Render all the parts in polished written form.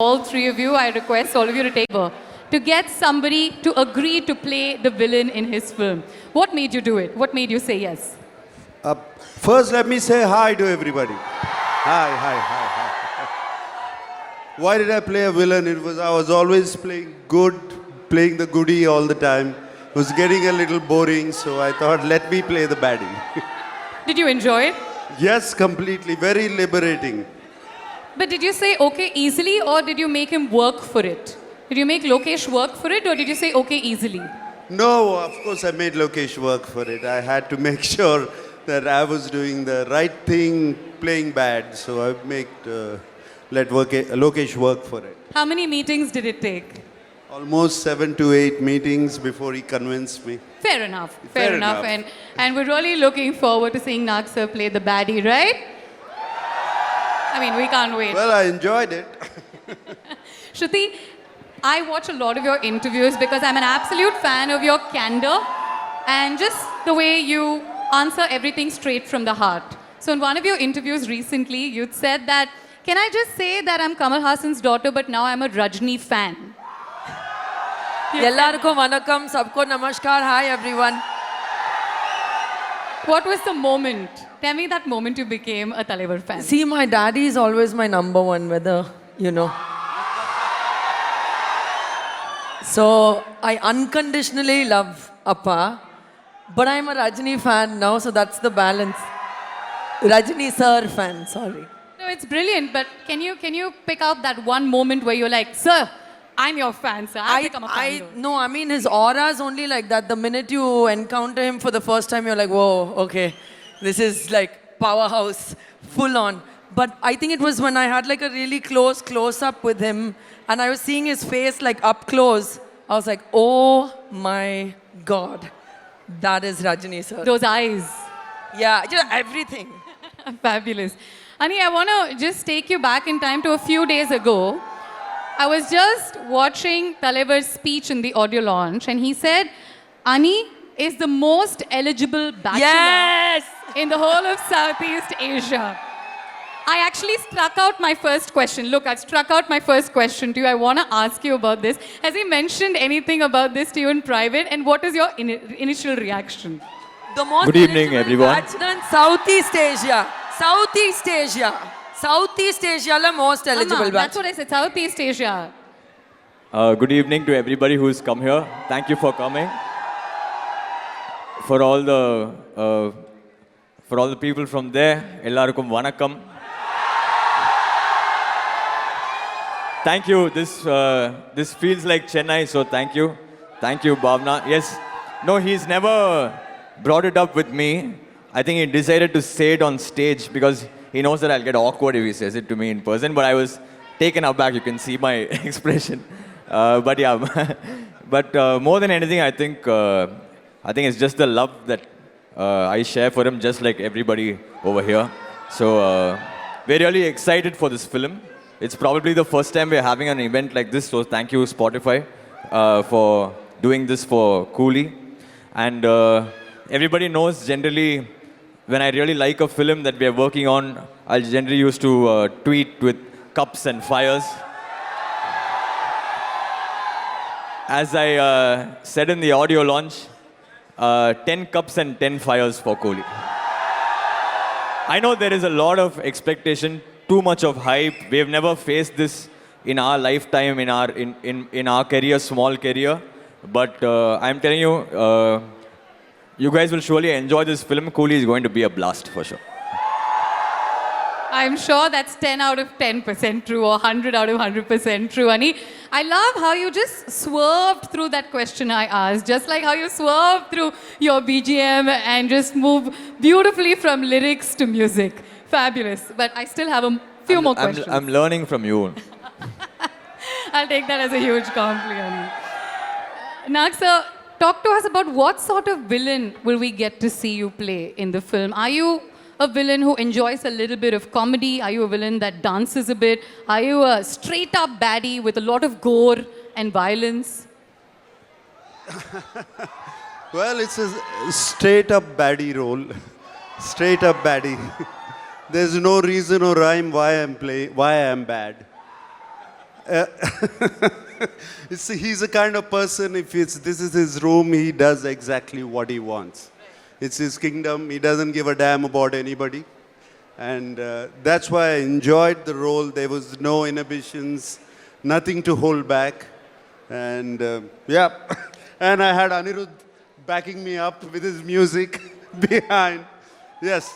All three of you, I request all of you to take over to get somebody to agree to play the villain in his film. What made you do it? What made you say yes? First, let me say hi to everybody. Hi. Why did I play a villain? I was always playing good, playing the goodie all the time. It was getting a little boring, so I thought, let me play the baddie. Did you enjoy it? Yes, completely. Very liberating. But did you say okay easily, or did you make him work for it? Did you make Lokesh work for it, or did you say okay easily? No, of course I made Lokesh work for it. I had to make sure that I was doing the right thing, playing bad. So I let Lokesh work for it. How many meetings did it take? Almost 7 to 8 meetings before he convinced me. Fair enough. Fair enough. And we're really looking forward to seeing Nag sir play the baddie, right? I mean, we can't wait. Well, I enjoyed it. Shruti, I watch a lot of your interviews because I'm an absolute fan of your candor and just the way you answer everything straight from the heart. So in one of your interviews recently, you'd said that, can I just say that I'm Kamal Hassan's daughter, but now I'm a Rajni fan? ಎಲ್ಲರಿಗೂ ವಣಕಂ ಸಬ್ಕೋ ನಮಸ್ಕಾರ hi everyone. What was the moment? Tell me that moment you became a Talaivar fan. See, my daddy is always my number one, whether you know. So I unconditionally love Appa, but I'm a Rajini fan now, so that's the balance. Rajini sir fan, sorry. No, it's brilliant, but can you pick out that one moment where you're like, sir, I'm your fan, sir. I've become a fan. No, I mean his aura is only like that. The minute you encounter him for the first time, you're like, whoa, okay, this is like powerhouse, full on. But I think it was when I had like a really close up with him, and I was seeing his face like up close. I was like, oh my God, that is Rajini sir. Those eyes. Yeah, just everything. Fabulous. Ani, I want to just take you back in time to a few days ago. I was just watching Talaivar's speech in the audio launch, and he said, Ani is the most eligible bachelor Yes! in the whole of Southeast Asia. I actually struck out my first question. Look, I struck out my first question to you. I want to ask you about this. Has he mentioned anything about this to you in private, and what is your initial reaction? The most Good evening, eligible everyone. bachelor in Southeast Asia. Southeast Asia la most eligible Amma, that's bachelor. what I said, Southeast Asia. Good evening to everybody who's come here. Thank you for coming. For all the people from there, ellarkum vanakkam. Thank you. This feels like Chennai, so thank you. Thank you, Bhavna. Yes. No, he's never brought it up with me. I think he decided to say it on stage because he knows that I'll get awkward if he says it to me in person. But I was taken aback. You can see my expression. But yeah, more than anything, I think it's just the love that I share for him, just like everybody over here. So we're really excited for this film. It's probably the first time we're having an event like this. So thank you, Spotify, for doing this for Coolie. And everybody knows generally, when I really like a film that we are working on, I'll generally used to tweet with cups and fires. As I said in the audio launch, 10 cups and 10 fires for Kohli. I know there is a lot of expectation, too much of hype. We have never faced this in our lifetime, in our career, small career. But I'm telling you, you guys will surely enjoy this film. Kohli is going to be a blast for sure. I'm sure that's 10 out of 10% true or 100 out of 100% true, Ani. I love how you just swerved through that question I asked, just like how you swerved through your BGM and just move beautifully from lyrics to music. Fabulous. But I still have a few more questions. I'm learning from you. I'll take that as a huge compliment. Nag sir, talk to us about what sort of villain will we get to see you play in the film. Are you a villain who enjoys a little bit of comedy? Are you a villain that dances a bit? Are you a straight up baddie with a lot of gore and violence? Well, it's a straight up baddie role. Straight up baddie. There's no reason or rhyme why I am bad. He's a kind of person, if this is his room, he does exactly what he wants. It's his kingdom. He doesn't give a damn about anybody. And that's why I enjoyed the role. There was no inhibitions, nothing to hold back. And yeah, and I had Anirudh backing me up with his music behind. Yes.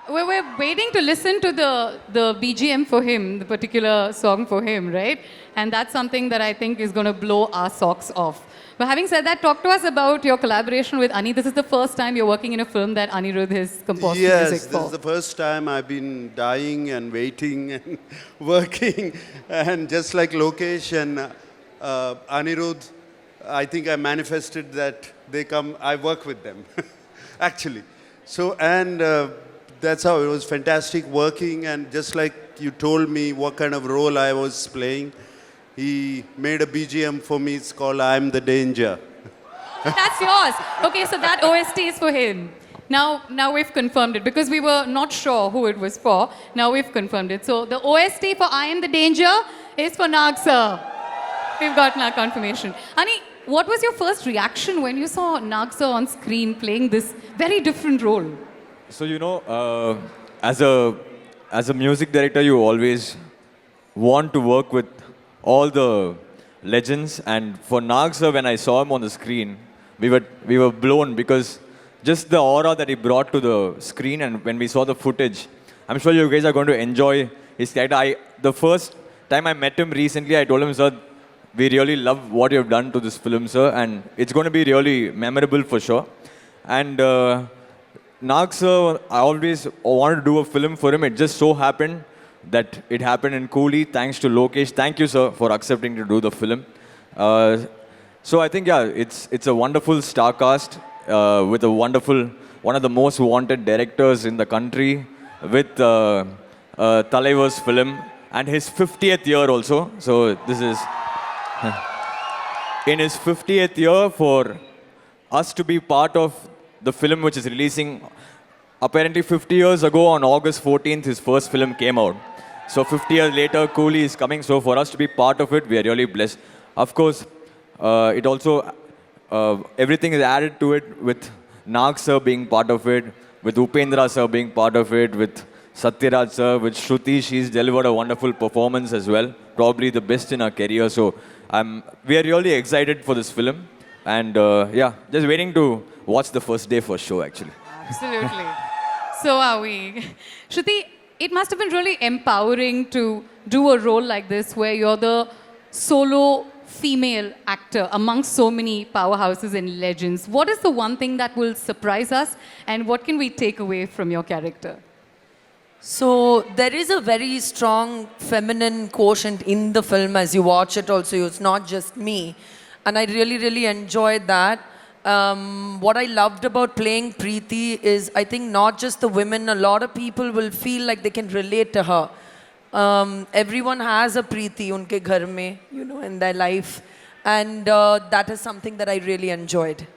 We're waiting to listen to the BGM for him, the particular song for him, right? And that's something that I think is going to blow our socks off. But having said that, talk to us about your collaboration with Ani. This is the first time you're working in a film that Anirudh has composed Yes, music for. this is the first time I've been dying and waiting and working. And just like Lokesh and Anirudh, I think I manifested that they come, I work with them, actually. So, and that's how it was fantastic working. And just like you told me what kind of role I was playing, he made a BGM for me. It's called I'm the Danger. That's yours. Okay, so that OST is for him. Now we've confirmed it because we were not sure who it was for. Now we've confirmed it. So the OST for I Am the Danger is for Nag sir. We've gotten our confirmation. Ani, what was your first reaction when you saw Nag sir on screen playing this very different role? So, you know, as a music director, you always want to work with all the legends. And for Nag sir, when I saw him on the screen, we were blown because just the aura that he brought to the screen, and when we saw the footage, I'm sure you guys are going to enjoy his character. The first time I met him recently, I told him, sir, we really love what you've done to this film, sir, and it's going to be really memorable for sure. And Nag sir, I always wanted to do a film for him. It just so happened that it happened in Coolie, thanks to Lokesh. Thank you, sir, for accepting to do the film. So I think, yeah, it's a wonderful star cast with a wonderful, one of the most wanted directors in the country, with Talaivar's film, and his 50th year also. So this is in his 50th year, for us to be part of the film which is releasing. Apparently 50 years ago on August 14th, his first film came out. So 50 years later, Coolie is coming. So for us to be part of it, we are really blessed. Of course, it also, everything is added to it with Nag sir being part of it, with Upendra sir being part of it, with Satyaraj sir, with Shruti. She's delivered a wonderful performance as well, probably the best in her career. So we are really excited for this film. And yeah, just waiting to watch the first day for show, actually. Absolutely. So are we. Shruti, it must have been really empowering to do a role like this where you're the solo female actor amongst so many powerhouses and legends. What is the one thing that will surprise us, and what can we take away from your character? So there is a very strong feminine quotient in the film as you watch it also. It's not just me. And I really, really enjoyed that. What I loved about playing Preeti is, I think not just the women, a lot of people will feel like they can relate to her. Everyone has a Preeti unke ghar mein, you know, in their life. And that is something that I really enjoyed.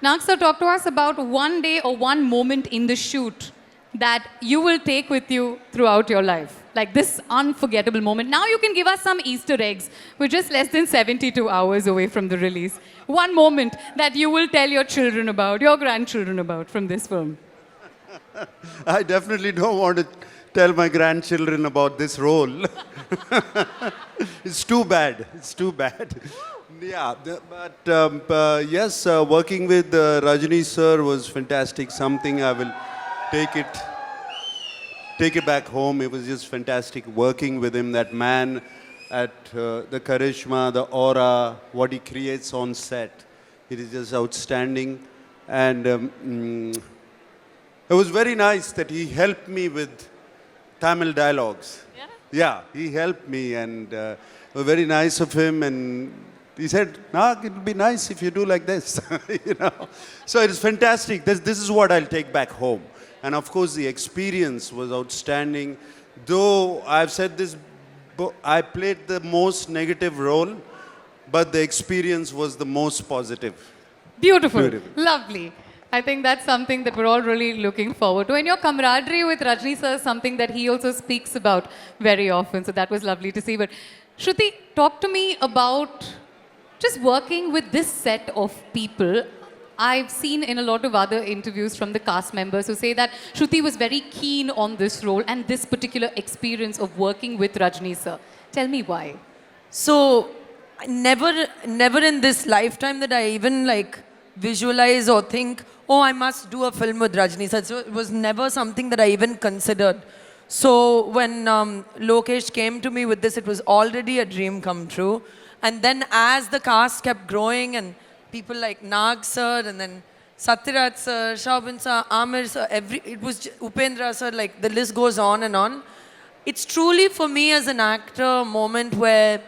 Nag sir, talk to us about one day or one moment in the shoot that you will take with you throughout your life. Like this unforgettable moment. Now you can give us some Easter eggs. We're just less than 72 hours away from the release. One moment that you will tell your children about, your grandchildren about from this film. I definitely don't want to tell my grandchildren about this role. It's too bad. It's too bad. Yeah, but yes, working with Rajni sir was fantastic. Something I will take it back home. It was just fantastic working with him. That man, at the charisma, the aura, what he creates on set, it is just outstanding. And it was very nice that he helped me with Tamil dialogues. Yeah, he helped me, and it was very nice of him. And he said, Nag, it'll be nice if you do like this. You know? So it is fantastic. This is what I'll take back home. And of course, the experience was outstanding. Though I've said this, I played the most negative role, but the experience was the most positive. Beautiful. Lovely. I think that's something that we're all really looking forward to. And your camaraderie with Rajni sir is something that he also speaks about very often. So that was lovely to see. But Shruti, talk to me about just working with this set of people. I've seen in a lot of other interviews from the cast members who say that Shruti was very keen on this role and this particular experience of working with Rajni sir. Tell me why. So, never in this lifetime that I even like visualize or think, oh, I must do a film with Rajni sir. So it was never something that I even considered. So when Lokesh came to me with this, it was already a dream come true. And then as the cast kept growing and people like Nag sir and then Satyaraj sir, Shaubin sir, Amir sir, Upendra sir, like the list goes on and on. It's truly for me as an actor a moment where,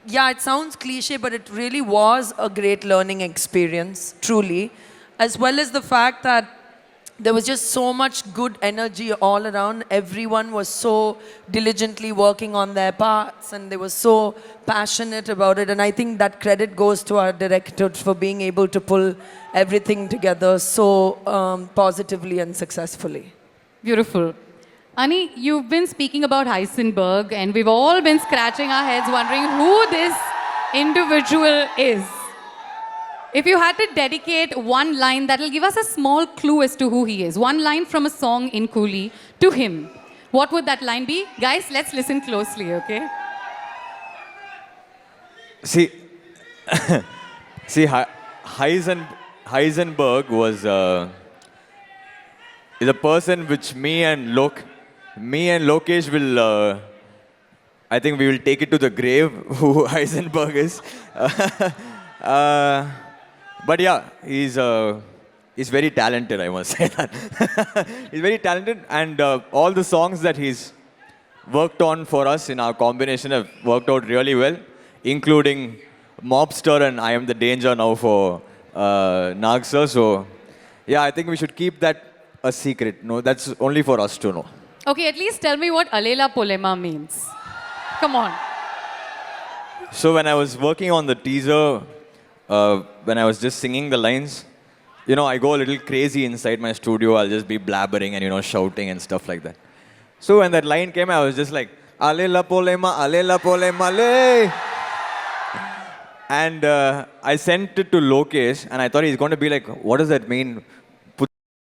yeah, it sounds cliche, but it really was a great learning experience, truly. As well as the fact that there was just so much good energy all around. Everyone was so diligently working on their parts and they were so passionate about it. And I think that credit goes to our director for being able to pull everything together so positively and successfully. Beautiful. Ani, you've been speaking about Heisenberg, and we've all been scratching our heads wondering who this individual is. If you had to dedicate one line that will give us a small clue as to who he is, one line from a song in Coolie to him, what would that line be? Guys, let's listen closely, okay? See, see, Heisenberg was is a person which me and Lokesh will. I think we will take it to the grave. Who Heisenberg is. But yeah, he's very talented, I must say that. He's very talented, and all the songs that he's worked on for us in our combination have worked out really well, including Mobster and I Am the Danger now for Nag sir. So yeah, I think we should keep that a secret. No, that's only for us to know. Okay, at least tell me what Alela Polema means. Come on. So when I was working on the teaser, when I was just singing the lines, you know, I go a little crazy inside my studio. I'll just be blabbering and, you know, shouting and stuff like that. So when that line came, I was just like, Alela Polema, le. And I sent it to Lokesh, and I thought he's going to be like, what does that mean?